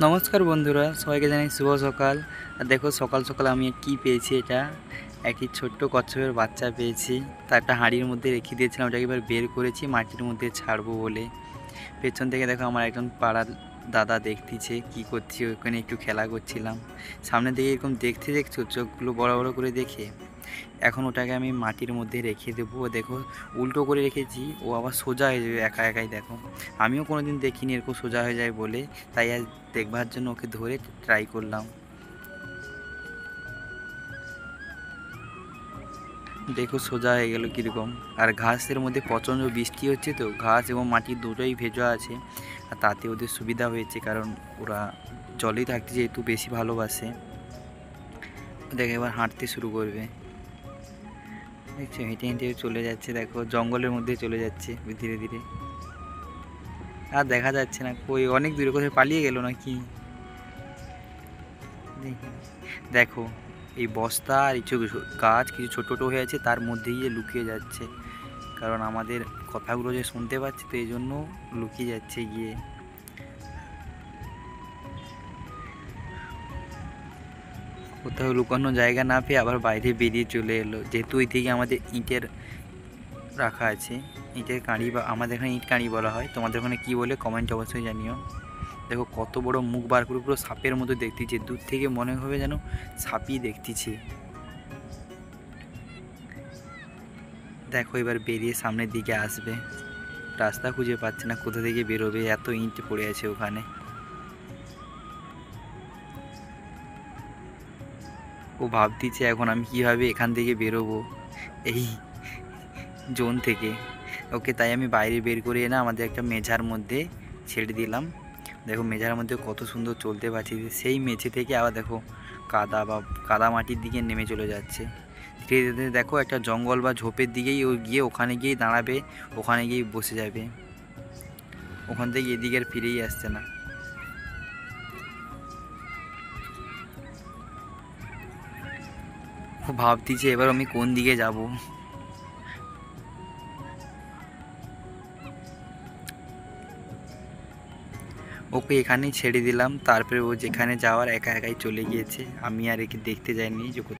নমস্কার বন্ধুরা, সবাইকে জানাই শুভ সকাল। আর দেখো সকাল সকাল আমি কি পেয়েছি, এটা একটি ছোট্ট কচ্ছপের বাচ্চা পেয়েছি। তা একটা হাঁড়ির মধ্যে রেখে দিয়েছিলাম, ওটাকে এবার বের করেছি মাটির মধ্যে ছাড়বো বলে। পেছন থেকে দেখো আমার একজন পাড়ার দাদা দেখতেছে কি করছি, ওখানে একটু খেলা করছিলাম। সামনে দিকে এরকম দেখতে দেখছো, চোখগুলো বড় বড় করে দেখে। এখন ওটাকে আমি মাটির মধ্যে রেখে দেবো। দেখো উল্টো করে রেখেছি, ও আবার সোজা হয়ে যাবে একা একাই। দেখো আমিও কোনো দিন দেখিনি এরকম সোজা হয়ে যায় বলে, তাই আজ দেখবার জন্য ওকে ধরে ট্রাই করলাম। দেখো সোজা হয়ে গেল কীরকম। আর ঘাসের মধ্যে প্রচণ্ড বৃষ্টি হচ্ছে, তো ঘাস এবং মাটি দুটোই ভেজা আছে। আর তাতে ওদের সুবিধা হয়েছে, কারণ ওরা জলেই থাকতে যেহেতু বেশি ভালোবাসে। দেখো এবার হাঁটতে শুরু করবে। দেখছো হেঁটে হেঁটে চলে যাচ্ছে, দেখো জঙ্গলের মধ্যে চলে যাচ্ছে ধীরে ধীরে। আর দেখা যাচ্ছে না কই, অনেক দূরে কোথায় পালিয়ে গেল নাকি। দেখো এই বস্তা আর কিছু গাছ কিছু ছোট ছোটো হয়ে আছে, তার মধ্যেই যে লুকিয়ে যাচ্ছে। কারণ আমাদের কথাগুলো যে শুনতে পাচ্ছে, তো এই জন্য লুকিয়ে যাচ্ছে গিয়ে। কোথাও লুকানোর জায়গা না পেয়ে আবার বাইরে বেরিয়ে চলে এলো, যেহেতু ওই থেকে আমাদের ইটের রাখা আছে। ইটের কাঁড়ি, বা আমাদের এখানে ইট কাঁড়ি বলা হয়, তোমাদের ওখানে কী বলে কমেন্ট অবশ্যই জানিও। দেখো কত বড় মুখ বার করে, পুরো সাপের মতো দেখতেছে, দূর থেকে মনে হবে যেন সাপই দেখতেছে। দেখো এবার বেরিয়ে সামনের দিকে আসবে, রাস্তা খুঁজে পাচ্ছে না কোথা থেকে বেরোবে, এত ইট পড়ে আছে ওখানে। ও ভাবতেছে এখন আমি কীভাবে এখান থেকে বেরোবো, এই জোন থেকে। ওকে তাই আমি বাইরে বের করে এনে আমাদের একটা মেঝার মধ্যে ছেড়ে দিলাম। দেখো মেঝার মধ্যে কত সুন্দর চলতে পারছি, সেই মেঝে থেকে আবার দেখো কাদা মাটির দিকে নেমে চলে যাচ্ছে ধীরে ধীরে। দেখো একটা জঙ্গল বা ঝোপের দিকেই ও গিয়ে ওখানে গিয়েই দাঁড়াবে, ওখানে গিয়েই বসে যাবে। ওখান থেকে এদিকে আর ফিরেই আসছে না। ও ভাবতেছে এবার আমি কোন দিকে যাব। ওকে এখানেই ছেড়ে দিলাম, তারপরে ও যেখানে যাওয়ার একা একাই চলে গিয়েছে। আমি আর একে দেখতে যাইনি যে